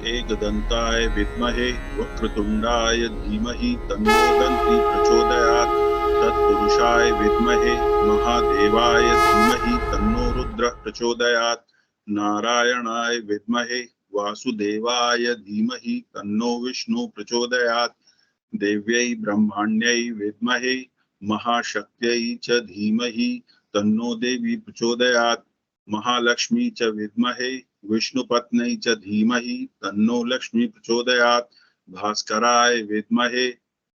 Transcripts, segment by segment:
एकदन्ताय विद्महे वक्रतुण्डाय धीमहि तन्नो दन्ति प्रचोदयात्। तत्पुरुषाय विद्महे महादेवाय धीमहि तन्नो रुद्रः प्रचोदयात्। नारायणाय विद्महे वासुदेवाय धीमहि तन्नो विष्णु प्रचोदयात्। देव्यै ब्रह्माण्यै विद्महे महाशक्त्यै च धीमहि तन्नो देवी प्रचोदयात्। महालक्ष्मी च विद्महे विष्णुपत्न्यै च धीमहि तन्नो लक्ष्मी प्रचोदयात्। भास्कराय विद्महे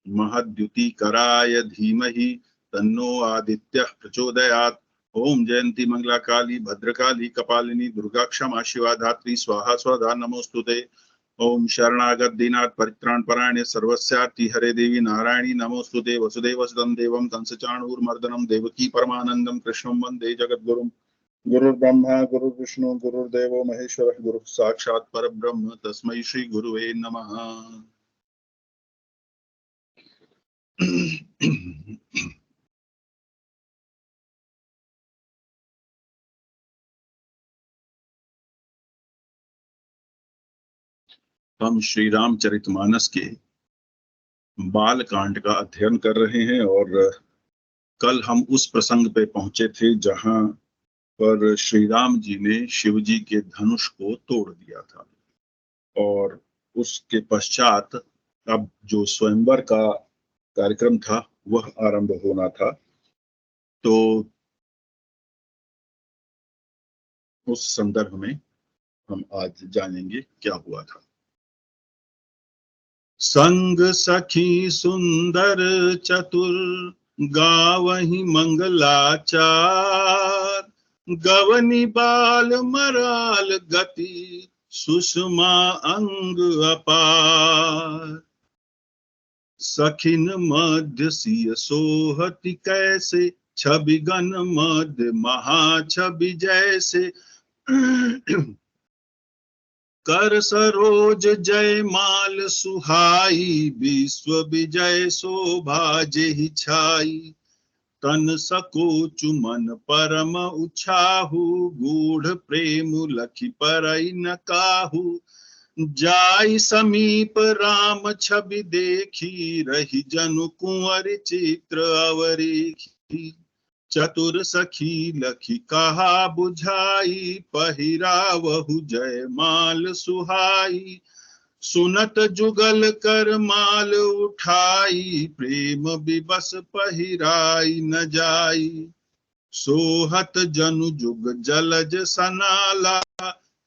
महद्युतिकराय धीमहि तन्नो आदित्यः प्रचोदयात्। ओम जयंती मंगला काली भद्रकाली कपालिनी दुर्गा क्षमा शिवा धात्री स्वाहा स्वधा नमोस्तुते। ओम शरणागत दीनाथ परित्राण परायणे सर्वस्यार्ति हरे देवी नारायणी नमोस्तुते। वसुदेव सुतं देवं कंसचाणूरमर्दनं देवकी परमानंदं कृष्णं वंदे जगद्गुरुं। गुरुर्ब्रह्मा गुरुर्विष्णु गुरुर्देवो महेश्वरः गुरुः साक्षात् परब्रह्म तस्मै श्री गुरुवे नमः। हम श्री रामचरितमानस के बाल कांड का अध्ययन कर रहे हैं और कल हम उस प्रसंग पे पहुंचे थे जहां पर श्री राम जी ने शिव जी के धनुष को तोड़ दिया था और उसके पश्चात अब जो स्वयंवर का कार्यक्रम था वह आरंभ होना था। तो उस संदर्भ में हम आज जानेंगे क्या हुआ था। संग सखी सुंदर चतुर गावहि मंगलाचार। गवनी बाल मराल गति सुषमा अंग अपार। सखिन मध्य सिय सोहति कैसे छवि गण मध्य महाछवि जैसे। कर सरोज जय माल सुहाई विश्व विजय शोभा जेहि छाई। तन सकोच मन परम उछाहु गूढ़ प्रेम लखि परई न काहू। जाई समीप राम छवि देखी रही जनु कुंवर चित्र अवरेखी। चतुर सखी लखी कहा बुझाई पहिरावहु जय माल सुहाई। सुनत जुगल कर माल उठाई प्रेम विवश पहिराई न जाई। सोहत जनु जुग जलज सनाला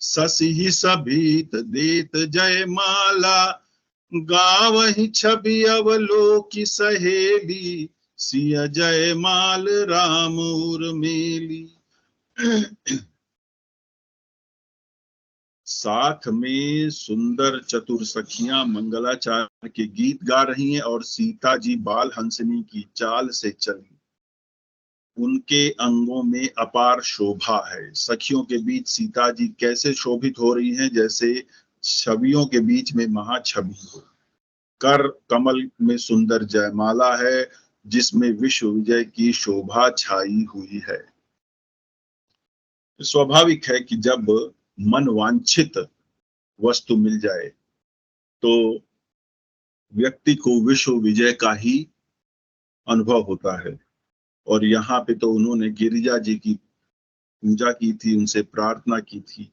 ससी सभीत देत जय माला। गावहि छवि अवलोकि सहेली सिया जय माल राम उर्मिली। साथ में सुंदर चतुर सखियां मंगलाचार के गीत गा रही हैं और सीता जी बाल हंसनी की चाल से चली। उनके अंगों में अपार शोभा है। सखियों के बीच सीता जी कैसे शोभित हो रही हैं, जैसे छवियों के बीच में महाछवि हो। कर कमल में सुंदर जयमाला है जिसमें विश्व विजय की शोभा छाई हुई है। स्वाभाविक है कि जब मन वांछित वस्तु मिल जाए तो व्यक्ति को विश्व विजय का ही अनुभव होता है। और यहाँ पे तो उन्होंने गिरिजा जी की पूजा की थी, उनसे प्रार्थना की थी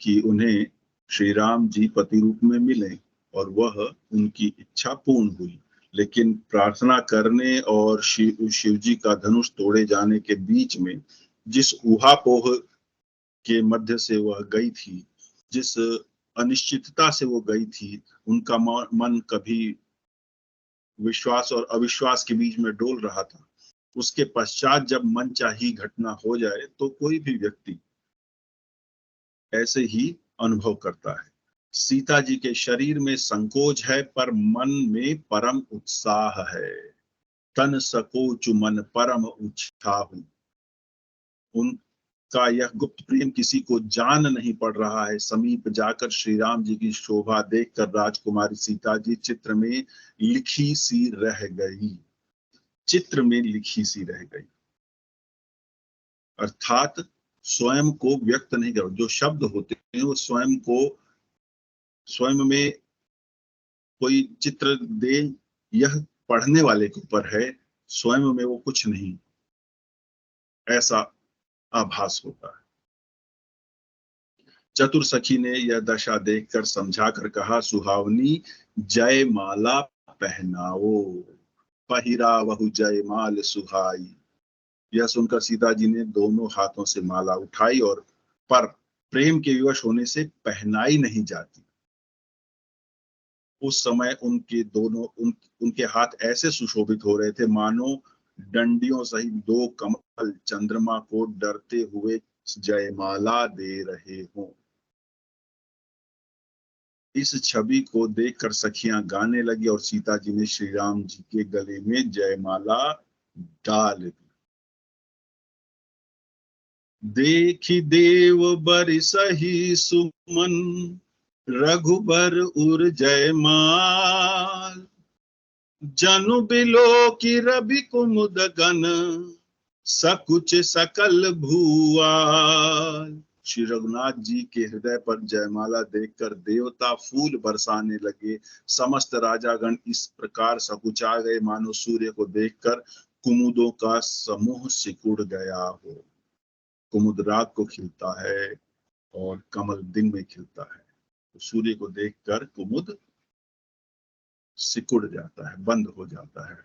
कि उन्हें श्री राम जी पति रूप में मिले और वह उनकी इच्छा पूर्ण हुई। लेकिन प्रार्थना करने और शिव जी का धनुष तोड़े जाने के बीच में जिस ऊहापोह के मध्य से वह गई थी, जिस अनिश्चितता से वो गई थी, उनका मन कभी विश्वास और अविश्वास के बीच में डोल रहा था। उसके पश्चात जब मनचाही घटना हो जाए तो कोई भी व्यक्ति ऐसे ही अनुभव करता है। सीता जी के शरीर में संकोच है पर मन में परम उत्साह है। तन सकोच मन परम उत्साहु। उनका यह गुप्त प्रेम किसी को जान नहीं पड़ रहा है। समीप जाकर श्री राम जी की शोभा देखकर राजकुमारी सीता जी चित्र में लिखी सी रह गई। चित्र में लिखी सी रह गई अर्थात स्वयं को व्यक्त नहीं कर। जो शब्द होते हैं वो स्वयं को स्वयं में कोई चित्र दे, यह पढ़ने वाले के ऊपर है, स्वयं में वो कुछ नहीं, ऐसा आभास होता है। चतुर सखी ने यह दशा देखकर समझा कर कहा, सुहावनी जयमाला पहनाओ, पहिरावहु जयमाल सुहाई। यह सुनकर सीता जी ने दोनों हाथों से माला उठाई, और पर प्रेम के विवश होने से पहनाई नहीं जाती। उस समय उनके हाथ ऐसे सुशोभित हो रहे थे मानो डंडियों सहित दो कमल चंद्रमा को डरते हुए जयमाला दे रहे हों। इस छवि को देखकर सखियां गाने लगी और सीता जी ने श्री राम जी के गले में जयमाला डाल दी। देखी देव बरसहि सुमन, रघुबर उर जयमाल। जनु बिलो की रवि कुमुद गन, सकुच सकल भुआल। श्री रघुनाथ जी के हृदय पर जयमाला देखकर देवता फूल बरसाने लगे। समस्त राजागण इस प्रकार सकुचा गए मानो सूर्य को देखकर कुमुदों का समूह सिकुड़ गया हो। कुमुद रात को खिलता है और कमल दिन में खिलता है, तो सूर्य को देखकर कुमुद सिकुड़ जाता है, बंद हो जाता है।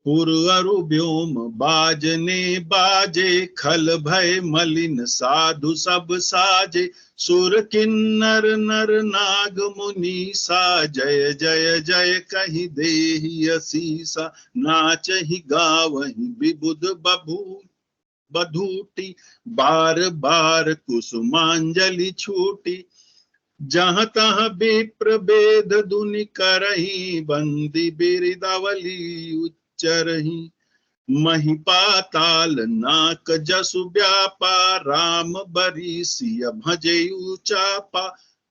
पुरअरु व्योम बाजने बाजे, खल भय मलिन साधु सब साजे। सुर किन्नर नर नाग मुनि सा, जय जय जय कहि देहि असीसा। नाचहि गावहि विबुध बधूटी, बार बार कुसुमांजलि छूटी। जहाँ तहाँ विप्र वेद दुनि करही, बंदी बिरदावली उच्चरही। महिपाताल नाक जसु व्यापा, राम बरी सिय भजे चापा।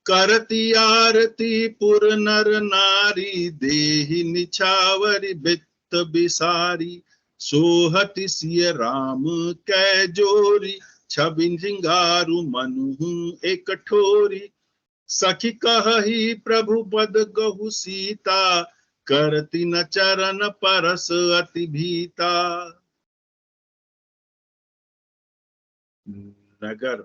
करती आरती पुर नर नारी, देहि निछावरी बित्त बिसारी। सोहति सिय राम कै जोरी, छवि सिंगारु मनु एक ठोरी। सखी कहि प्रभु पद गहु सीता, करती न चरण परस अति भीता। नगर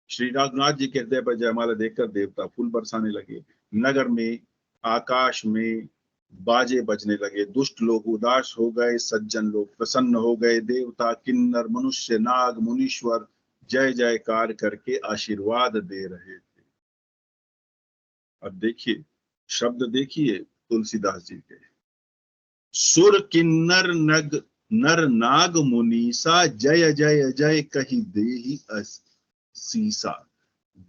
श्री रघुनाथ जी के हृदय पर जयमाला देखकर देवता फूल बरसाने लगे। नगर में, आकाश में बाजे बजने लगे। दुष्ट लोग उदास हो गए, सज्जन लोग प्रसन्न हो गए। देवता, किन्नर, मनुष्य, नाग, मुनीश्वर जय जयकार करके आशीर्वाद दे रहे थे। अब देखिए, शब्द देखिए तुलसीदास जी के, सुर किन्नर नर नाग मुनीसा, जय जय जय कहि देहि असीसा।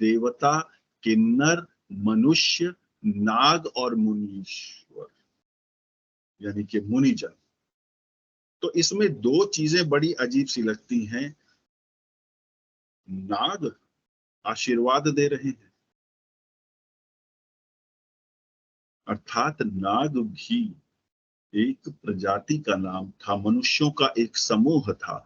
देवता, किन्नर, मनुष्य, नाग और मुनीश्वर, यानी कि मुनिजन। तो इसमें दो चीजें बड़ी अजीब सी लगती हैं। नाग आशीर्वाद दे रहे हैं, अर्थात नाग भी एक प्रजाति का नाम था, मनुष्यों का एक समूह था।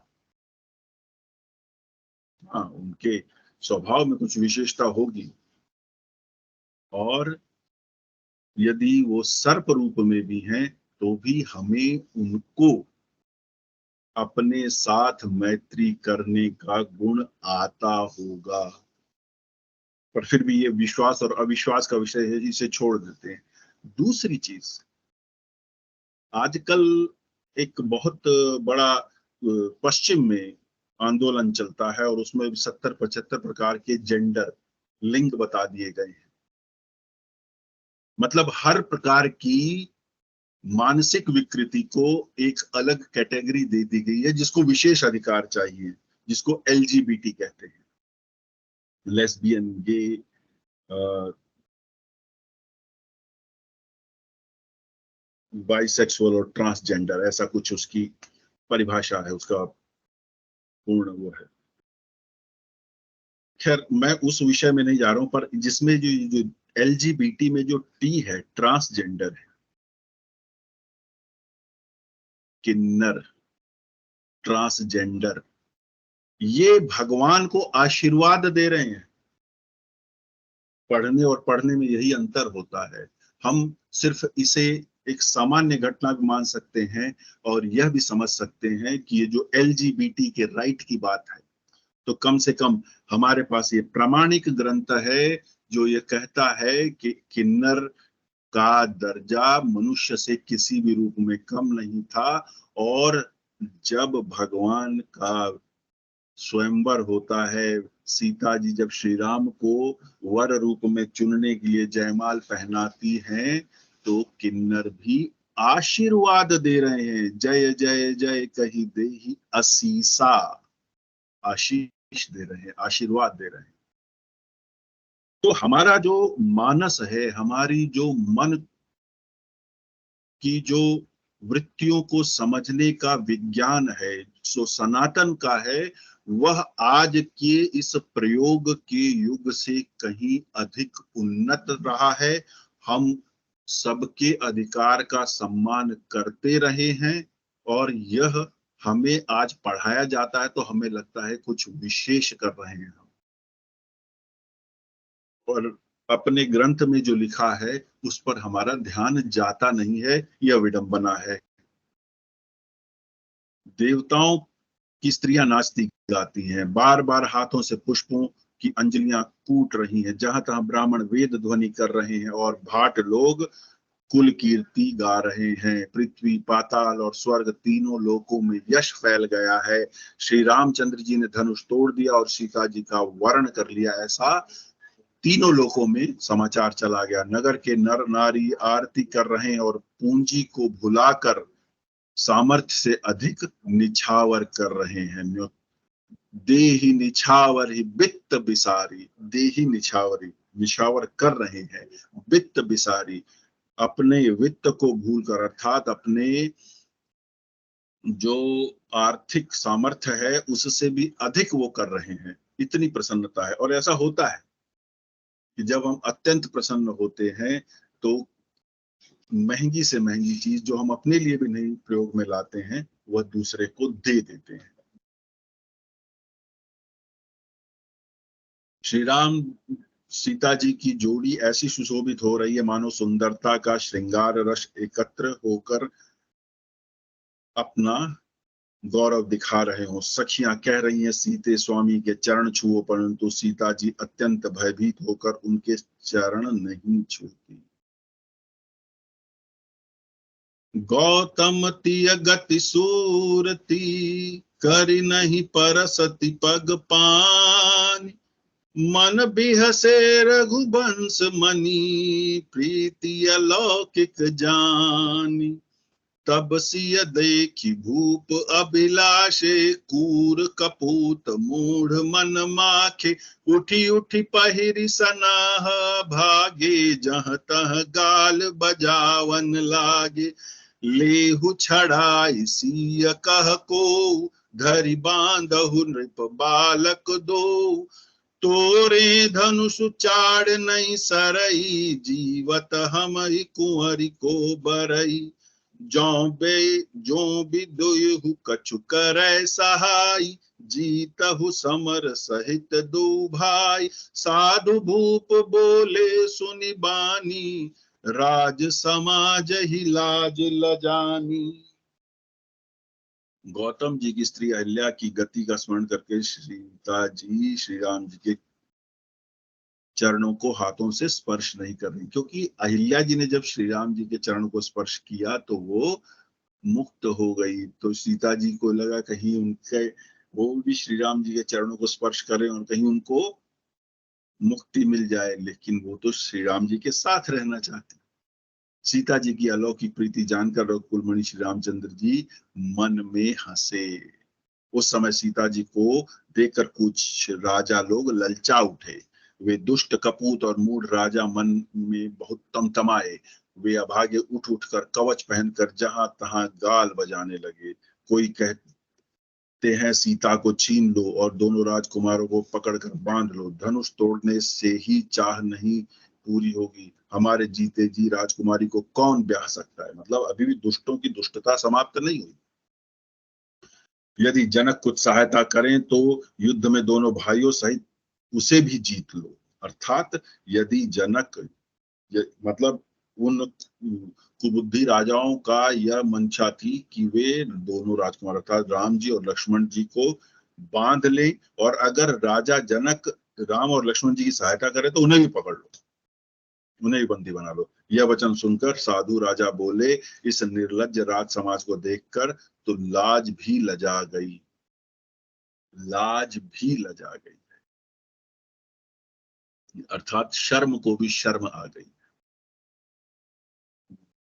हाँ, उनके स्वभाव में कुछ विशेषता होगी, और यदि वो सर्प रूप में भी हैं तो भी हमें उनको अपने साथ मैत्री करने का गुण आता होगा। पर फिर भी ये विश्वास और अविश्वास का विषय है, इसे छोड़ देते हैं। दूसरी चीज, आजकल एक बहुत बड़ा पश्चिम में आंदोलन चलता है, और उसमें 70-75 प्रकार के जेंडर, लिंग बता दिए गए हैं। मतलब हर प्रकार की मानसिक विकृति को एक अलग कैटेगरी दे दी गई है, जिसको विशेष अधिकार चाहिए, जिसको एलजीबीटी कहते हैं। लेस्बियन, गे, बाइसेक्सुअल और ट्रांसजेंडर, ऐसा कुछ उसकी परिभाषा है, उसका पूर्ण वो है। खैर, मैं उस विषय में नहीं जा रहा हूं, पर जिसमें जो एलजीबीटी में जो टी है, ट्रांसजेंडर है, किन्नर, ट्रांसजेंडर, ये भगवान को आशीर्वाद दे रहे हैं। पढ़ने और पढ़ने में यही अंतर होता है। हम सिर्फ इसे एक सामान्य घटना भी मान सकते हैं और यह भी समझ सकते हैं कि ये जो LGBT के राइट की बात है, तो कम से कम हमारे पास ये प्रामाणिक ग्रंथ है जो ये कहता है कि किन्नर का दर्जा मनुष्य से किसी भी रूप में कम नहीं था। और जब भगवान का स्वयंवर होता है, सीता जी जब श्री राम को वर रूप में चुनने के लिए जयमाल पहनाती हैं, तो किन्नर भी आशीर्वाद दे रहे हैं, जय जय जय कही देहि असीसा। आशीष दे रहे हैं, आशीर्वाद दे रहे हैं। तो हमारा जो मानस है, हमारी जो मन की जो वृत्तियों को समझने का विज्ञान है, सो सनातन का है, वह आज के इस प्रयोग के युग से कहीं अधिक उन्नत रहा है। हम सबके अधिकार का सम्मान करते रहे हैं और यह हमें आज पढ़ाया जाता है तो हमें लगता है कुछ विशेष कर रहे हैं हम। और अपने ग्रंथ में जो लिखा है उस पर हमारा ध्यान जाता नहीं है, यह विडंबना है। देवताओं की स्त्रियां नाचती गाती हैं, बार बार हाथों से पुष्पों की अंजलियां कूट रही हैं, जहां तहां ब्राह्मण वेद ध्वनि कर रहे हैं और भाट लोग कुल कीर्ति गा रहे हैं। पृथ्वी, पाताल और स्वर्ग तीनों लोकों में यश फैल गया है। श्री रामचंद्र जी ने धनुष तोड़ दिया और सीता जी का वर्ण कर लिया, ऐसा तीनों लोकों में समाचार चला गया। नगर के नर नारी आरती कर रहे हैं और पूंजी को भुलाकर सामर्थ्य से अधिक निछावर कर रहे हैं। देहि निछावर ही वित्त बिसारी, देहि निछावरी, निछावर कर रहे हैं वित्त बिसारी, अपने वित्त को भूलकर, अर्थात अपने जो आर्थिक सामर्थ्य है उससे भी अधिक वो कर रहे हैं। इतनी प्रसन्नता है। और ऐसा होता है कि जब हम अत्यंत प्रसन्न होते हैं तो महंगी से महंगी चीज जो हम अपने लिए भी नहीं प्रयोग में लाते हैं, वह दूसरे को दे देते हैं। श्री राम सीता जी की जोड़ी ऐसी सुशोभित हो रही है मानो सुंदरता का श्रृंगार रस एकत्र होकर अपना गौरव दिखा रहे हो। सखियां कह रही हैं सीते स्वामी के चरण छुओ, परंतु सीता जी अत्यंत भयभीत होकर उनके चरण नहीं छूती। गौतम तिय गति सूरती, करि नहीं परसति पग पानी, मन बिहसे रघुबंश मनी, प्रीति अलौकिक जानी। तब सिय देखी भूप अभिलाषे, कूर कपूत मूढ़ मन माखे, उठी उठी पहिरी सनाह भागे, जहाँ तह गाल बजावन लागे। लेहु छड़ाई सिय कह को, धरि बांधहु नृप बालक दो, तोरे धनुष चाड़ नहीं सरई, जीवत हम ही कुंवरी को बरई। जो भी दुयहु कछु करे सहाय, जीतहु समर सहित दो भाई। साधु भूप बोले सुनि बानी, राज समाज ही लाज लजानी। गौतम जी की स्त्री अहिल्या की गति का स्मरण करके सीता जी श्री राम जी के चरणों को हाथों से स्पर्श नहीं कर रही, क्योंकि अहिल्या जी ने जब श्री राम जी के चरणों को स्पर्श किया तो वो मुक्त हो गई। तो सीता जी को लगा कहीं उनके वो भी श्री राम जी के चरणों को स्पर्श करें और कहीं उनको मुक्ति मिल जाए, लेकिन वो तो श्री राम जी के साथ रहना चाहती। सीता जी की अलौकिक प्रीति जानकर रघुकुलमणि श्री रामचंद्र जी मन में हंसे। उस समय सीता जी को देखकर कुछ राजा लोग ललचा उठे। वे दुष्ट कपूत और मूढ़ राजा मन में बहुत तमतमाए। वे अभागे उठ उठकर कवच पहनकर जहां तहां गाल बजाने लगे। कोई कहते हैं सीता को छीन लो और दोनों राजकुमारों को पकड़कर बांध लो, धनुष तोड़ने से ही चाह नहीं पूरी होगी। हमारे जीते जी राजकुमारी को कौन ब्याह सकता है। मतलब अभी भी दुष्टों की दुष्टता समाप्त नहीं हुई। यदि जनक कुछ सहायता करें तो युद्ध में दोनों भाइयों सहित उसे भी जीत लो। अर्थात यदि जनक मतलब उन कुबुद्धि राजाओं का यह मंशा थी कि वे दोनों राजकुमार अर्थात राम जी और लक्ष्मण जी को बांध ले, और अगर राजा जनक राम और लक्ष्मण जी की सहायता करे तो उन्हें भी पकड़ लो, उन्हें भी बंदी बना लो। यह वचन सुनकर साधु राजा बोले, इस निर्लज्ज राज समाज को देखकर तो लाज भी लजा गई, लाज भी लजा गई, अर्थात शर्म को भी शर्म आ गई।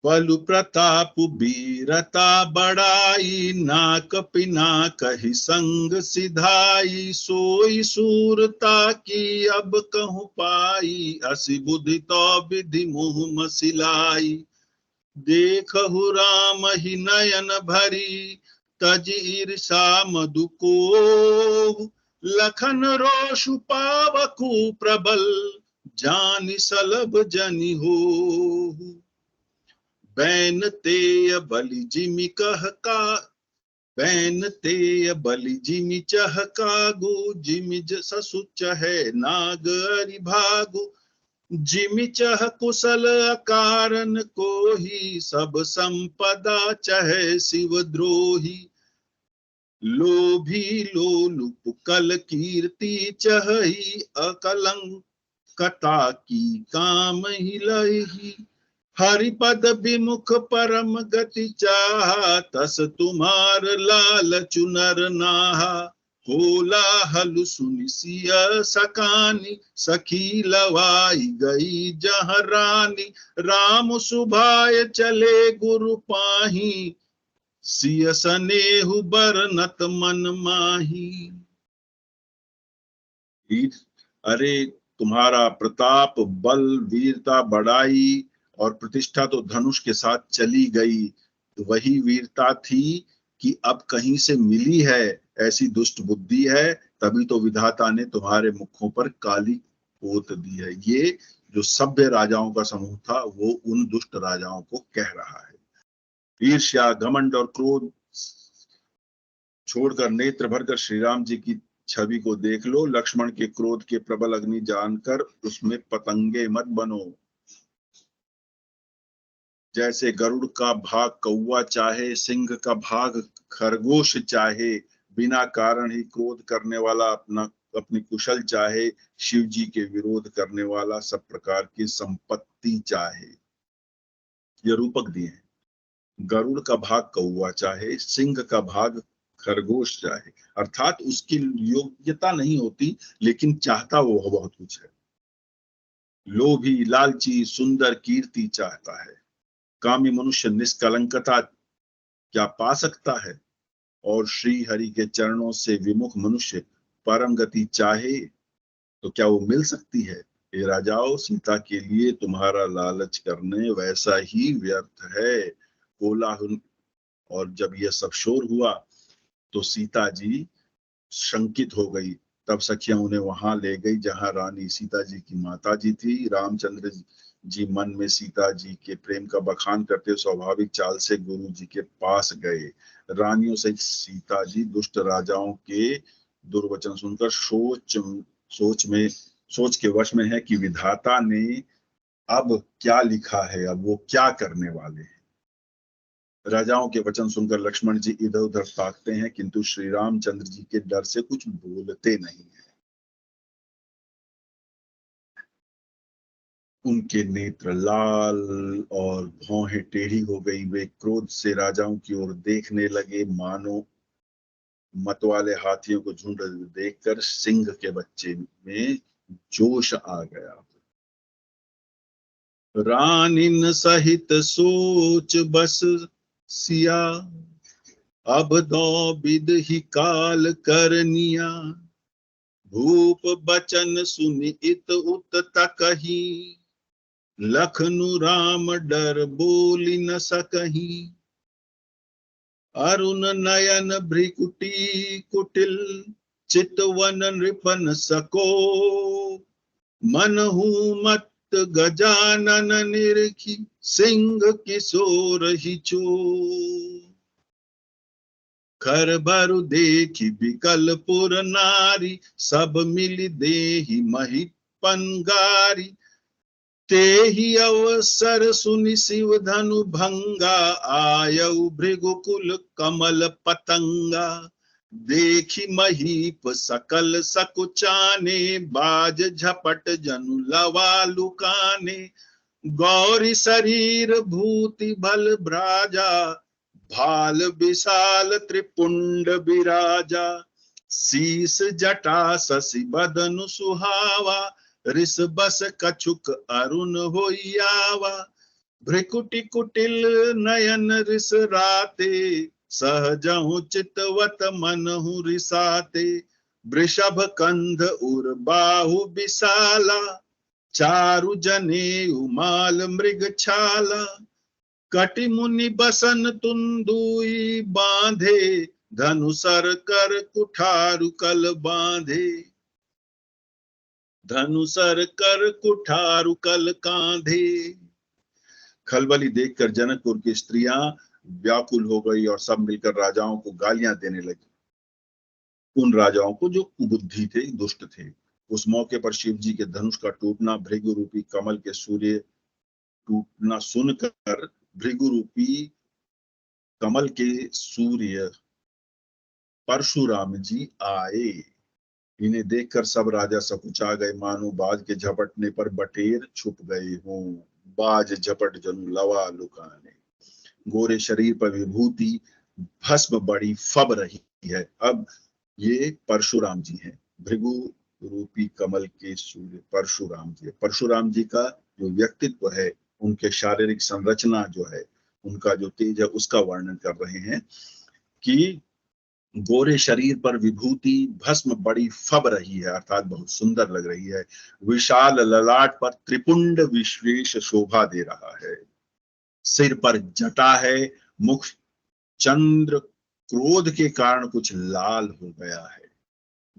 बलु प्रताप वीरता बढ़ाई, नाक पिना कही संग सिधाई, सोई सूरता की अब कहूँ पाई, हसी बुद्धि तो विधि मुँह मसिलाई। देखहु राम ही नयन भरी, तज ईर्षा मधु को, लखन रोषु पावकु प्रबल, जानि सलभ जनि हो। बैन तेय बलि जिमि कह का, बैन तेय बलि जिमि चह कागु, जिमि ससु चहे नाग अरि भागु, जिमि चह कुशल अकारण को ही, सब संपदा चहे शिव द्रोही। लोभी लोलुप कल कीर्ति चहई, अकलंकता की काम ही लही, हरिपद विमुख परम गति चाहा, तस तुम्हार लाल चुनर नाहा। कोलाहल सुनि सिय सकानी, सखी लवाई गई जहाँ रानी, राम सुभाय चले गुरु पाही, सिय सनेहु बरनत मन माही। अरे तुम्हारा प्रताप, बल, वीरता, बड़ाई और प्रतिष्ठा तो धनुष के साथ चली गई, वही वीरता थी कि अब कहीं से मिली है, ऐसी दुष्ट बुद्धि है, तभी तो विधाता ने तुम्हारे मुखों पर काली पोत दी है। ये जो सभ्य राजाओं का समूह था वो उन दुष्ट राजाओं को कह रहा है। ईर्ष्या, घमंड और क्रोध छोड़कर नेत्र भरकर श्री राम जी की छवि को देख लो। लक्ष्मण के क्रोध के प्रबल अग्नि जानकर उसमें पतंगे मत बनो। जैसे गरुड़ का भाग कौवा चाहे, सिंह का भाग खरगोश चाहे, बिना कारण ही क्रोध करने वाला अपनी कुशल चाहे, शिव जी के विरोध करने वाला सब प्रकार की संपत्ति चाहे। ये रूपक दिए हैं। गरुड़ का भाग कौवा चाहे, सिंह का भाग खरगोश चाहे, अर्थात उसकी योग्यता नहीं होती लेकिन चाहता वो बहुत कुछ है। लोभी, लालची, सुंदर कीर्ति चाहता है। कामी मनुष्य निष्कलंकता क्या पा सकता है, और श्री हरि के चरणों से विमुख मनुष्य परम गति चाहे तो क्या वो मिल सकती है। हे राजाओं, सीता के लिए तुम्हारा लालच करने वैसा ही व्यर्थ है। कोलाहल, और जब यह सब शोर हुआ तो सीता जी शंकित हो गई। तब सखियां उन्हें वहां ले गई जहां रानी सीता जी की माता जी थी। रामचंद्र जी मन में सीता जी के प्रेम का बखान करते स्वाभाविक चाल से गुरु जी के पास गए। रानियों से सीता जी दुष्ट राजाओं के दुर्वचन सुनकर सोच के वश में है कि विधाता ने अब क्या लिखा है, अब वो क्या करने वाले हैं। राजाओं के वचन सुनकर लक्ष्मण जी इधर उधर ताकते हैं, किंतु श्री रामचंद्र जी के डर से कुछ बोलते नहीं है। उनके नेत्र लाल और भौहें टेढ़ी हो गई। वे क्रोध से राजाओं की ओर देखने लगे, मानो मतवाले हाथियों को झुंड देखकर सिंह के बच्चे में जोश आ गया। रानिन सहित सोच बस सिया, अब दो विद ही काल करनिया, भूप बचन सुनि इत उत तकही, लखनु राम डर बोली न सकही, अरुण नयन भ्रिकुटी कुटिल, चितवन नृपन सको, मनहु मत गजानन निरखी, सिंह किशोर ही चो। खर भरु देखी बिकलपुर नारी, सब मिली देहि मही पनगारी। तेहि अवसर सुनि शिव धनु भंगा, आयउ भृगुकुल कमल पतंगा। देखी महीप सकल सकुचाने, बाज झपट जनु लवा लुकाने। गौरी शरीर भूति भल भ्राजा, भाल विशाल त्रिपुंड विराजा। शीस जटा शशि बदनु सुहावा, रिस बस कछुक अरुण होइयावा। भ्रिकुटी कुटिल नयन रिस राते, सहजहु चितवत मनहु रिसाते। वृषभ कंध उर बाहु विशाला, चारु जनेऊ माल मृग छाला। कटि मुनि बसन तुंदुई बांधे, धनुसर कर कुठारु कल बांधे। धनुसर कर कुठारु कल कांधे। खलबली देखकर जनकपुर की स्त्रियां व्याकुल हो गई और सब मिलकर राजाओं को गालियां देने लगी, उन राजाओं को जो कुबुद्धि थे, दुष्ट थे। उस मौके पर शिव जी के धनुष का टूटना, भृगु रूपी कमल के सूर्य टूटना सुनकर भृगु रूपी कमल के सूर्य परशुराम जी आए। इन्हें देखकर सब राजा सकुचा गए, मानो बाज के झपटने पर बटेर छुप गए हों। बाज झपट जनु लवा लुकाने। गोरे शरीर पर विभूति भस्म बड़ी फब रही है। अब ये परशुराम जी हैं, भृगु रूपी कमल के सूर्य परशुराम जी। परशुराम जी का जो व्यक्तित्व है, उनके शारीरिक संरचना जो है, उनका जो तेज है, उसका वर्णन कर रहे हैं कि गोरे शरीर पर विभूति भस्म बड़ी फब रही है, अर्थात बहुत सुंदर लग रही है। विशाल ललाट पर त्रिपुंड विशेष शोभा दे रहा है। सिर पर जटा है, मुख चंद्र क्रोध के कारण कुछ लाल हो गया है।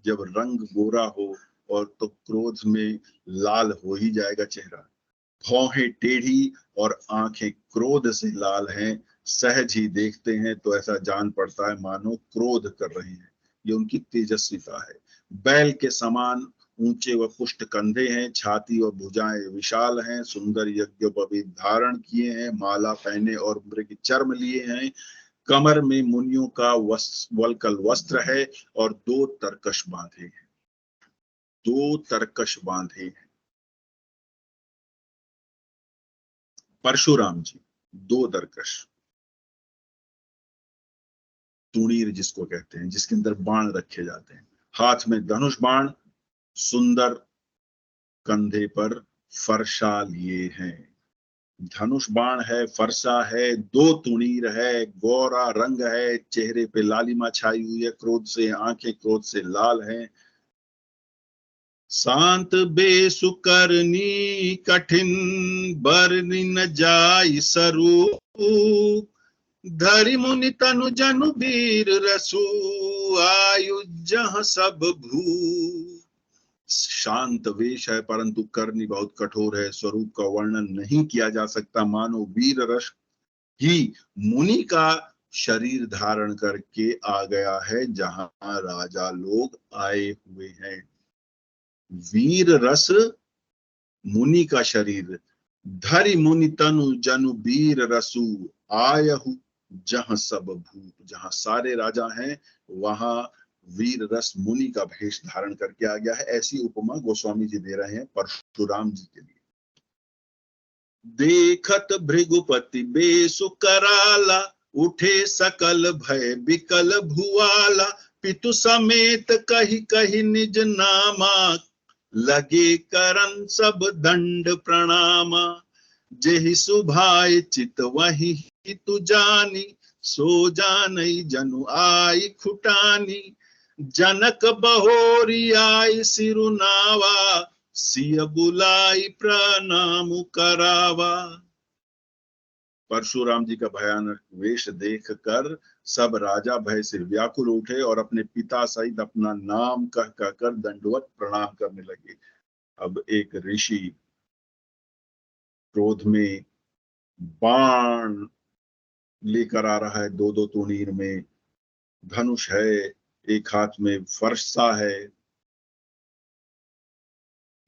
जब रंग गोरा हो और तो क्रोध में लाल हो ही जाएगा चेहरा। भौहें टेढ़ी और आंखें क्रोध से लाल हैं। सहज ही देखते हैं तो ऐसा जान पड़ता है मानो क्रोध कर रहे हैं। ये उनकी तेजस्विता है। बैल के समान ऊंचे व पुष्ट कंधे हैं, छाती और भुजाएं विशाल हैं। सुंदर यज्ञोपवीत धारण किए हैं, माला पहने और मृग चर्म लिए हैं। कमर में मुनियों का वल्कल वस्त्र है और दो तरकश बांधे हैं। दो तरकश बांधे हैं परशुराम जी, दो तरकश। तुणीर जिसको कहते हैं, जिसके अंदर बाण रखे जाते हैं। हाथ में धनुष बाण, सुंदर कंधे पर फरसा लिए हैं। धनुष बाण है, फरसा है, दो तुणीर है, गोरा रंग है, चेहरे पे लालिमा छाई हुई है क्रोध से, आंखें क्रोध से लाल हैं। शांत बेसुकरनी कठिन, बरनि न जाई स्वरूप। धरि मुनि तनु जनु वीर रसु, आयु जहाँ सब भू। शांत वेश है परंतु करनी बहुत कठोर है, स्वरूप का वर्णन नहीं किया जा सकता। मानो वीर रस ही मुनि का शरीर धारण करके आ गया है जहां राजा लोग आए हुए हैं। वीर रस मुनि का शरीर। धरि मुनि तनु जनु वीर रसु, आयहु जहां सब भूप। जहां सारे राजा हैं वहां वीर रस मुनि का भेष धारण करके आ गया है। ऐसी उपमा गोस्वामी जी दे रहे हैं परशुराम जी के लिए। देखत भृगुपति बेसु कराला, उठे सकल भय बिकल भुआला। पितु समेत कही कही निज नामा, लगे करन सब दंड प्रणामा। जेहि सुभाय चित वही तु जानी, सो जानई जनु आई खुटानी। जनक बहोरी आई सिरुनावा, सिय बुलाई प्रणाम करावा। परशुराम जी का भयानक वेश देख कर सब राजा भय से व्याकुल उठे और अपने पिता सहित अपना नाम कह कहकर दंडवत प्रणाम करने लगे। अब एक ऋषि क्रोध में बाण लेकर आ रहा है, दो दो तुणीर में, धनुष है, एक हाथ में फरसा है,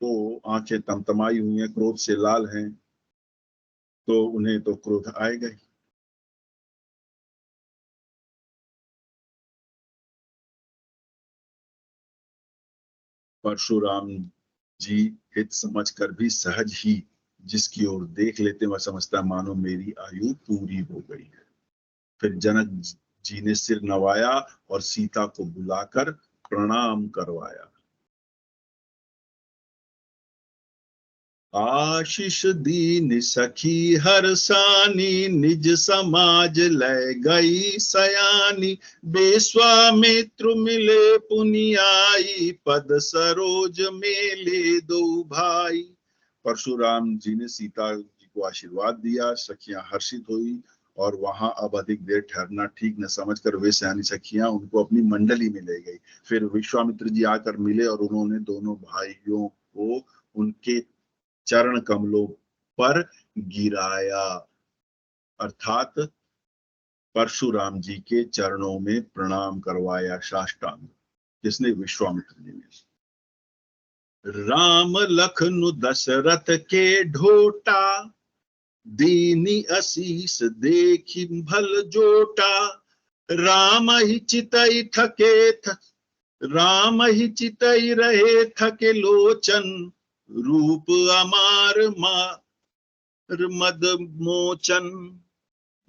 तो आंखें तमतमाई हुई हैं, क्रोध से लाल हैं, तो उन्हें तो क्रोध आएगा ही। परशुराम जी हित समझकर भी सहज ही जिसकी ओर देख लेते वह समझता मानो मेरी आयु पूरी हो गई है। फिर जनक जी ने सिर नवाया और सीता को बुलाकर प्रणाम करवाया। आशीष दीन सखी हरसानी, निज समाज लय गई सयानी, बेस्वामित्र मिले पुनियाई, पद सरोज मेले दो भाई। परशुराम जी ने सीता जी को आशीर्वाद दिया, सखियां हर्षित हुई और वहां अब अधिक देर ठहरना ठीक न समझकर वे सयानी सखियां उनको अपनी मंडली में ले गई। फिर विश्वामित्र जी आकर मिले और उन्होंने दोनों भाइयों को उनके चरण कमलों पर गिराया, अर्थात परशुराम जी के चरणों में प्रणाम करवाया साष्टांग। किसने? विश्वामित्र जी ने। राम लखनु दशरथ के ढोटा, दीनी असीस देखी भल जोटा, राम ही चितई थके राम ही चितई रहे थके लोचन, रूप अमार मद मोचन।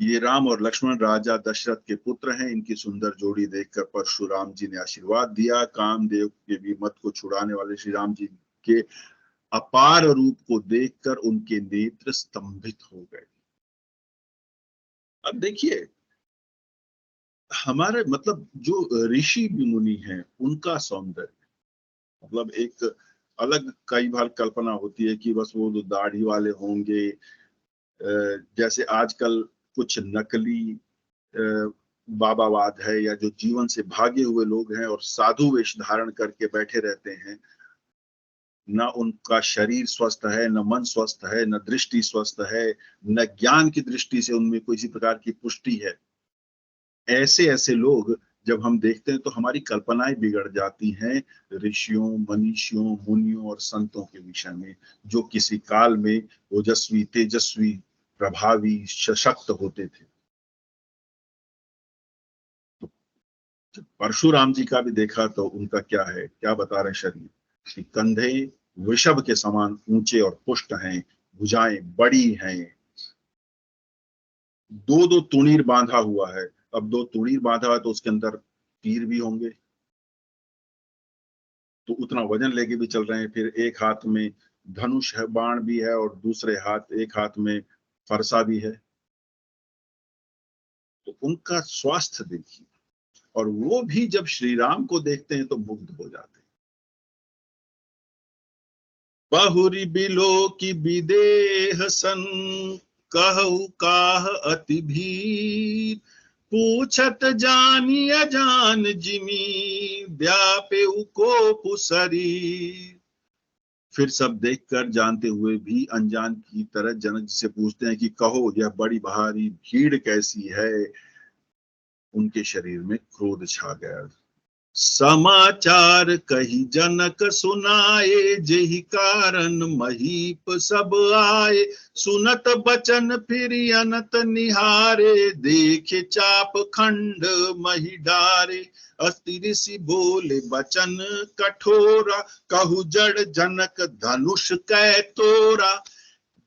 ये राम और लक्ष्मण राजा दशरथ के पुत्र हैं। इनकी सुंदर जोड़ी देखकर परशुराम जी ने आशीर्वाद दिया। कामदेव के भी मत को छुड़ाने वाले श्री राम जी के अपार रूप को देखकर उनके नेत्र स्तंभित हो गए। अब देखिए, हमारे मतलब जो ऋषि मुनि हैं उनका सौंदर्य, मतलब एक अलग कई बार कल्पना होती है कि बस वो दाढ़ी वाले होंगे, जैसे आजकल कुछ नकली बाबावाद है, या जो जीवन से भागे हुए लोग हैं और साधु वेश धारण करके बैठे रहते हैं, न उनका शरीर स्वस्थ है, न मन स्वस्थ है, न दृष्टि स्वस्थ है, न ज्ञान की दृष्टि से उनमें किसी प्रकार की पुष्टि है। ऐसे ऐसे लोग जब हम देखते हैं तो हमारी कल्पनाएं बिगड़ जाती हैं ऋषियों, मनीषियों, मुनियों और संतों के विषय में, जो किसी काल में ओजस्वी, तेजस्वी, प्रभावी, सशक्त होते थे। परशुराम जी का भी देखा तो उनका क्या है, क्या बता रहे शरीर कि कंधे वृषभ के समान ऊंचे और पुष्ट हैं, भुजाएं बड़ी हैं, दो दो तुणीर बांधा हुआ है। अब दो तुणीर बांधा है तो उसके अंदर तीर भी होंगे, तो उतना वजन लेके भी चल रहे हैं। फिर एक हाथ में धनुष है, बाण भी है, और दूसरे एक हाथ में फरसा भी है। तो उनका स्वास्थ्य देखिए, और वो भी जब श्री राम को देखते हैं तो मुग्ध हो जाते हैं। बहुरी बिलो की विदेह सन, कहु काह अति भीर, पूछत जानी अजान जिमी, व्यापे को शरीर। फिर सब देखकर जानते हुए भी अनजान की तरह जनक जी से पूछते हैं कि कहो यह बड़ी भारी भीड़ कैसी है। उनके शरीर में क्रोध छा गया। समाचार कही जनक सुनाए, जेहि कारण महीप सब आए, सुनत बचन फिर अनत निहारे, देखे चाप खंड मही डारे। अति ऋषि बोले बचन कठोरा, कहु जड़ जनक धनुष कै तोरा,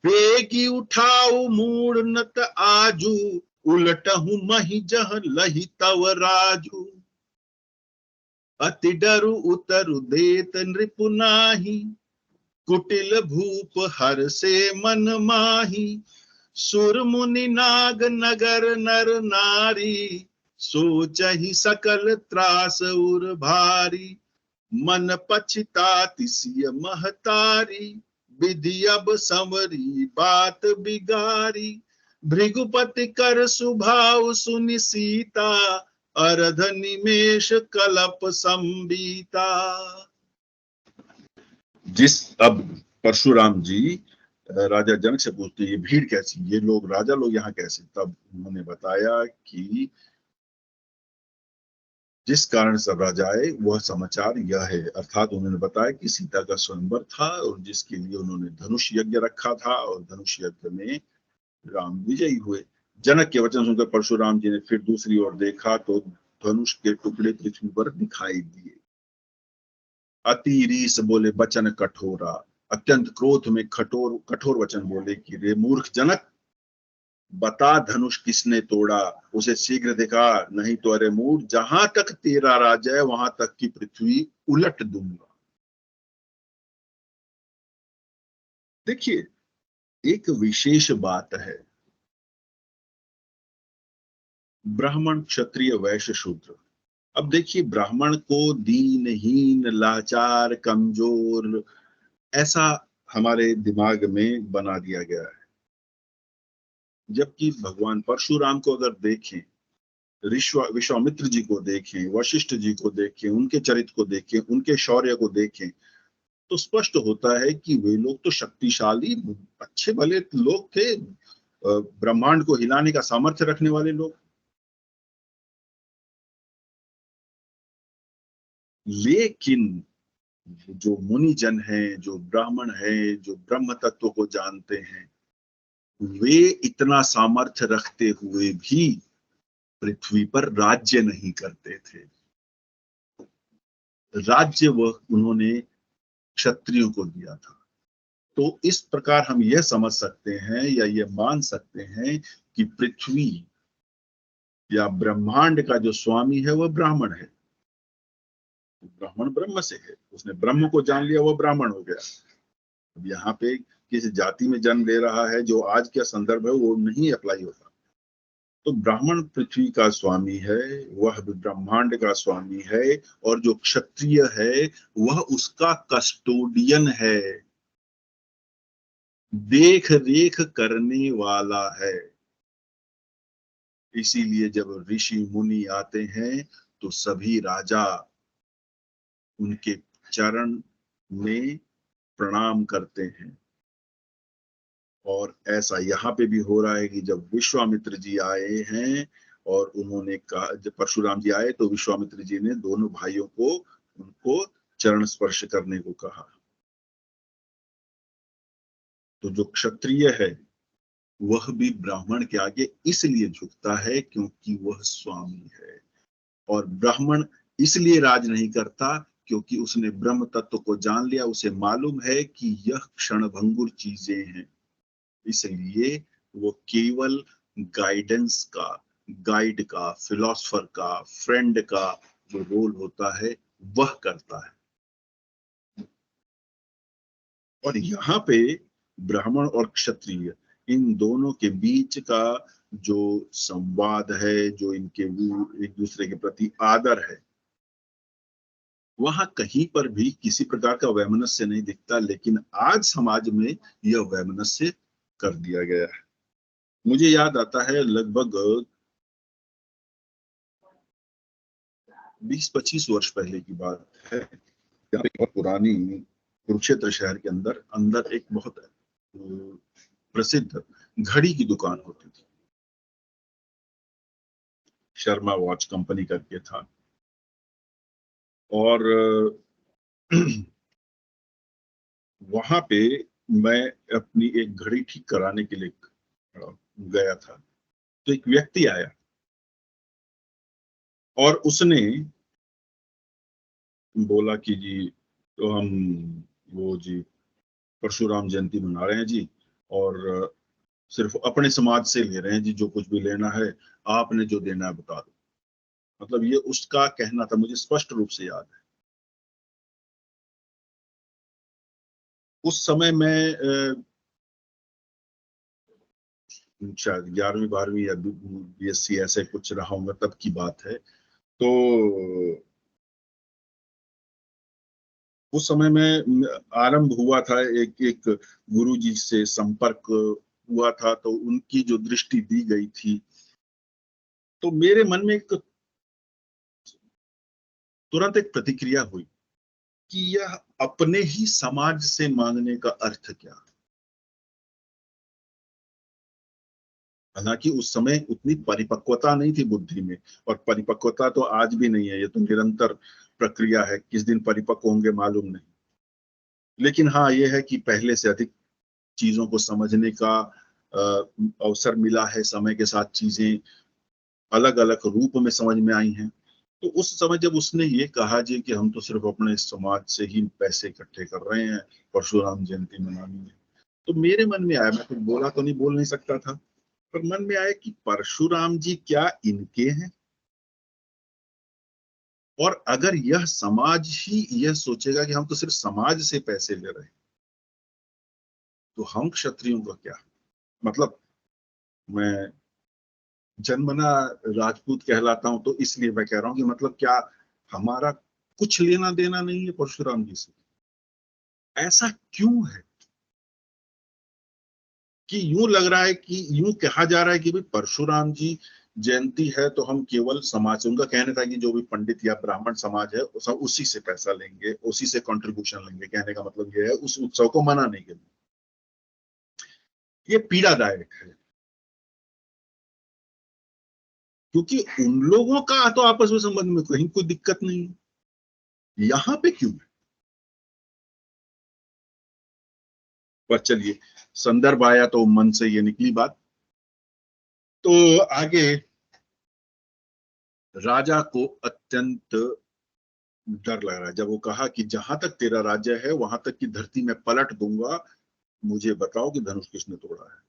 बेगी उठाऊ मूड नत आजू, उलटहु मही जह लही तव राजू। अति डरु उतरु देत नृपु नाही, कुटिल भूप हर से मन माही। सुर मुनि नाग नगर नर नारी, सोचहि सकल त्रास उर भारी। मन पछताति सिय महतारी, विधि अब संवरी बात बिगारी। भृगुपति कर सुभाव सुनि सीता, अरध निमेष कलप संबीता। जिस अब परशुराम जी राजा जनक से पूछते ये भीड़ कैसी, ये लोग राजा लोग यहाँ कैसे, तब उन्होंने बताया कि जिस कारण सब राजाए वह समाचार यह है। अर्थात उन्होंने बताया कि सीता का स्वयंवर था और जिसके लिए उन्होंने धनुष यज्ञ रखा था और धनुष यज्ञ में राम विजयी हुए। जनक के वचन सुनकर परशुराम जी ने फिर दूसरी ओर देखा तो धनुष के टुकड़े पृथ्वी पर दिखाई दिए। अति रीस बोले वचन कठोरा, अत्यंत क्रोध में कठोर कठोर वचन बोले कि रे मूर्ख जनक, बता धनुष किसने तोड़ा, उसे शीघ्र दिखा, नहीं तो अरे मूर्ख, जहां तक तेरा राज है वहां तक की पृथ्वी उलट दूंगा। देखिए, एक विशेष बात है, ब्राह्मण क्षत्रिय वैश्य शूद्र। अब देखिए, ब्राह्मण को दीनहीन लाचार कमजोर ऐसा हमारे दिमाग में बना दिया गया है। जबकि भगवान परशुराम को अगर देखें, विश्वामित्र जी को देखें, वशिष्ठ जी को देखें, उनके चरित्र को देखें, उनके शौर्य को देखें, तो स्पष्ट होता है कि वे लोग तो शक्तिशाली अच्छे भले लोग थे, ब्रह्मांड को हिलाने का सामर्थ्य रखने वाले लोग। लेकिन जो मुनि जन हैं, जो ब्राह्मण हैं, जो ब्रह्म तत्व को जानते हैं, वे इतना सामर्थ्य रखते हुए भी पृथ्वी पर राज्य नहीं करते थे। राज्य वह उन्होंने क्षत्रियों को दिया था। तो इस प्रकार हम यह समझ सकते हैं या यह मान सकते हैं कि पृथ्वी या ब्रह्मांड का जो स्वामी है वह ब्राह्मण है। ब्राह्मण ब्रह्म से है, उसने ब्रह्म को जान लिया, वह ब्राह्मण हो गया। अब यहाँ पे किस जाति में जन्म ले रहा है जो आज का संदर्भ है वो नहीं अप्लाई होता। तो ब्राह्मण पृथ्वी का स्वामी है, वह ब्रह्मांड का स्वामी है, और जो क्षत्रिय है वह उसका कस्टोडियन है, देख रेख करने वाला है। इसीलिए जब ऋषि मुनि आते हैं तो सभी राजा उनके चरण में प्रणाम करते हैं। और ऐसा यहाँ पे भी हो रहा है कि जब विश्वामित्र जी आए हैं और उन्होंने कहा, जब परशुराम जी आए तो विश्वामित्र जी ने दोनों भाइयों को उनको चरण स्पर्श करने को कहा। तो जो क्षत्रिय है वह भी ब्राह्मण के आगे इसलिए झुकता है क्योंकि वह स्वामी है, और ब्राह्मण इसलिए राज नहीं करता क्योंकि उसने ब्रह्म तत्व को जान लिया, उसे मालूम है कि यह क्षणभंगुर चीजें हैं। इसलिए वो केवल गाइडेंस का, गाइड का, फिलोसफर का, फ्रेंड का जो रोल होता है वह करता है। और यहाँ पे ब्राह्मण और क्षत्रिय इन दोनों के बीच का जो संवाद है, जो इनके एक दूसरे के प्रति आदर है, वहां कहीं पर भी किसी प्रकार का वैमनस्य नहीं दिखता। लेकिन आज समाज में यह वैमनस्य कर दिया गया है। मुझे याद आता है लगभग 20-25 वर्ष पहले की बात है। यहाँ पे बहुत पुरानी कुरुक्षेत्र शहर के अंदर अंदर एक बहुत प्रसिद्ध घड़ी की दुकान होती थी, शर्मा वॉच कंपनी करके था। और वहां पे मैं अपनी एक घड़ी ठीक कराने के लिए गया था। तो एक व्यक्ति आया और उसने बोला कि जी, तो हम वो जी परशुराम जयंती मना रहे हैं जी, और सिर्फ अपने समाज से ले रहे हैं जी, जो कुछ भी लेना है आपने जो देना है बता दो। मतलब ये उसका कहना था, मुझे स्पष्ट रूप से याद है। उस समय मैं शायद 11वीं 12वीं या BSc ऐसे कुछ रहा हूँगा, तब की बात है। तो उस समय में आरंभ हुआ था, एक एक गुरु जी से संपर्क हुआ था, तो उनकी जो दृष्टि दी गई थी, तो मेरे मन में एक तुरंत एक प्रतिक्रिया हुई कि यह अपने ही समाज से मांगने का अर्थ क्या। हालांकि उस समय उतनी परिपक्वता नहीं थी बुद्धि में, और परिपक्वता तो आज भी नहीं है, ये तो निरंतर प्रक्रिया है, किस दिन परिपक्व होंगे मालूम नहीं। लेकिन हाँ, ये है कि पहले से अधिक चीजों को समझने का अवसर मिला है। समय के साथ चीजें अलग अलग रूप में समझ में आई हैं। तो उस समय जब उसने ये कहा जी कि हम तो सिर्फ अपने समाज से ही पैसे इकट्ठे कर रहे हैं, परशुराम जयंती मनानी है, तो मेरे मन में आया, मैं कुछ बोला तो नहीं, बोल नहीं सकता था, पर मन में आया कि परशुराम जी क्या इनके हैं? और अगर यह समाज ही यह सोचेगा कि हम तो सिर्फ समाज से पैसे ले रहे हैं, तो हम क्षत्रियों का क्या? मतलब मैं जन्मना राजपूत कहलाता हूं, तो इसलिए मैं कह रहा हूं कि मतलब क्या हमारा कुछ लेना देना नहीं है परशुराम जी से? ऐसा क्यों है कि यूं लग रहा है, कि यूं कहा जा रहा है कि भाई परशुराम जी जयंती है तो हम केवल समाज से, उनका कहना था कि जो भी पंडित या ब्राह्मण समाज है सब उसी से पैसा लेंगे, उसी से कंट्रीब्यूशन लेंगे। कहने का मतलब ये है उस उत्सव को मना नहीं करेंगे। ये पीड़ादायक है, क्योंकि उन लोगों का तो आपस में संबंध में कहीं कोई दिक्कत नहीं है, यहाँ पे क्यों है? पर चलिए, संदर्भ आया तो मन से ये निकली बात। तो आगे राजा को अत्यंत डर लग रहा है, जब वो कहा कि जहां तक तेरा राज्य है वहां तक की धरती में पलट दूंगा, मुझे बताओ कि धनुष किसने तोड़ा है।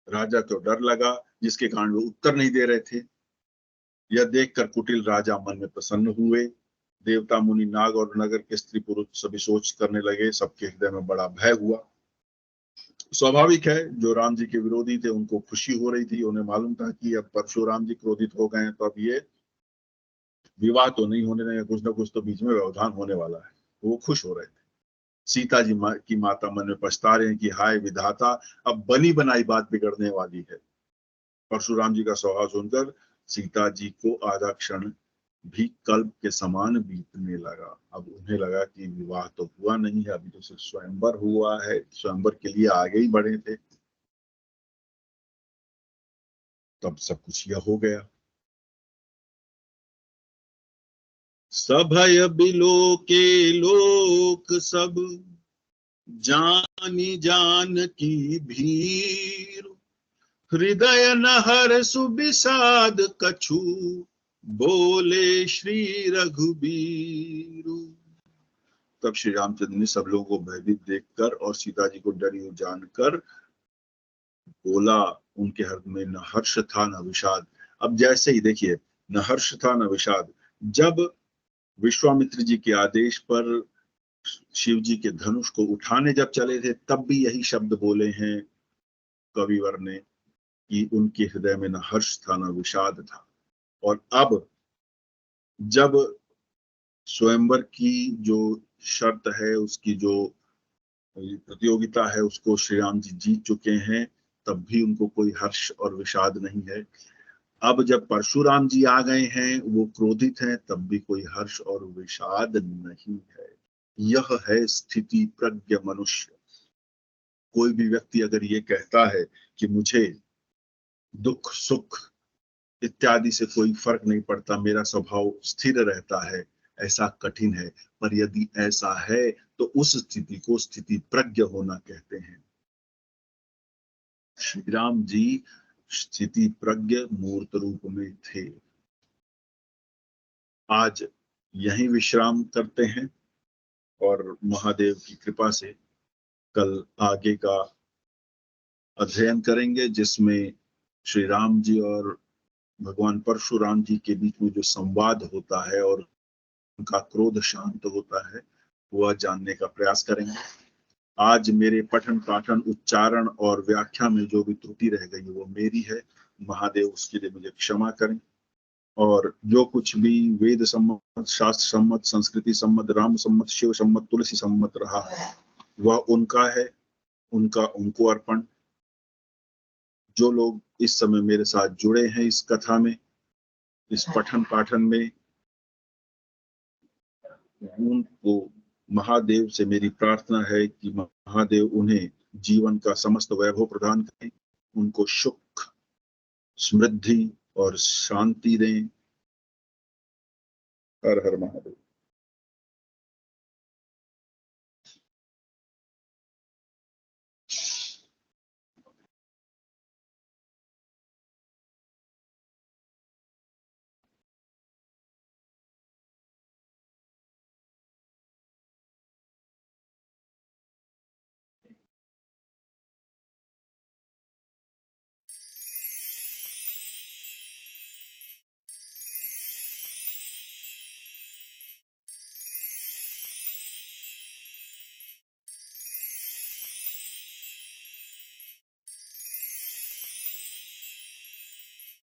राजा को डर लगा, जिसके कारण वो उत्तर नहीं दे रहे थे। यह देखकर कुटिल राजा मन में प्रसन्न हुए। देवता मुनि नाग और नगर के स्त्री पुरुष सभी सोच करने लगे, सबके हृदय में बड़ा भय हुआ। स्वाभाविक है, जो राम जी के विरोधी थे उनको खुशी हो रही थी, उन्हें मालूम था कि अब परशुराम जी क्रोधित हो गए हैं तो अब ये विवाह तो नहीं होने देंगे, कुछ ना कुछ तो बीच में व्यवधान होने वाला है। वो खुश हो रहे थे। सीता जी की माता मन में पछता रहे हैं कि हाय विधाता, अब बनी बनाई बात बिगड़ने वाली है। परशुराम जी का स्वभाव सुनकर सीता जी को आधा क्षण भी कल्प के समान बीतने लगा। अब उन्हें लगा कि विवाह तो हुआ नहीं है, अभी तो सिर्फ स्वयंवर हुआ है, स्वयंवर के लिए आगे ही बढ़े थे, तब सब कुछ यह हो गया। सभय बिलो के लोक सब, जानी जान की भीर, हृदय न हर सुबिसाद कछु, बोले श्री रघुबीर। तब श्री रामचंद्र ने सब लोगों को भयभीत देखकर और सीता जी को डरी हुई जानकर बोला, उनके हृदय में न हर्ष था न विषाद। अब जैसे ही देखिए, न हर्ष था न विषाद, जब विश्वामित्र जी के आदेश पर शिव जी के धनुष को उठाने जब चले थे, तब भी यही शब्द बोले हैं कविवर ने कि उनके हृदय में न हर्ष था न विषाद था। और अब जब स्वयंवर की जो शर्त है, उसकी जो प्रतियोगिता है, उसको श्री राम जी जीत चुके हैं, तब भी उनको कोई हर्ष और विषाद नहीं है। अब जब परशुराम जी आ गए हैं, वो क्रोधित हैं, तब भी कोई हर्ष और विषाद नहीं है। यह है स्थिति प्रज्ञ मनुष्य। कोई भी व्यक्ति अगर ये कहता है कि मुझे दुख सुख इत्यादि से कोई फर्क नहीं पड़ता, मेरा स्वभाव स्थिर रहता है, ऐसा कठिन है। पर यदि ऐसा है तो उस स्थिति को स्थिति प्रज्ञ होना कहते हैं। श्री राम जी स्थिति प्रज्ञ मूर्त रूप में थे। आज यहीं विश्राम करते हैं और महादेव की कृपा से कल आगे का अध्ययन करेंगे, जिसमें श्री राम जी और भगवान परशुराम जी के बीच में जो संवाद होता है और उनका क्रोध शांत होता है, वह जानने का प्रयास करेंगे। आज मेरे पठन पाठन उच्चारण और व्याख्या में जो भी त्रुटि रह गई वो मेरी है, महादेव उसके लिए मुझे क्षमा करें। और जो कुछ भी वेद सम्मत, शास्त्र सम्मत, संस्कृति सम्मत, राम सम्मत, शिव सम्मत, तुलसी सम्मत रहा है, वह उनका है, उनका उनको अर्पण। जो लोग इस समय मेरे साथ जुड़े हैं इस कथा में, इस पठन पाठन में, उनको महादेव से मेरी प्रार्थना है कि महादेव उन्हें जीवन का समस्त वैभव प्रदान करें, उनको सुख, समृद्धि और शांति दें। हर हर महादेव।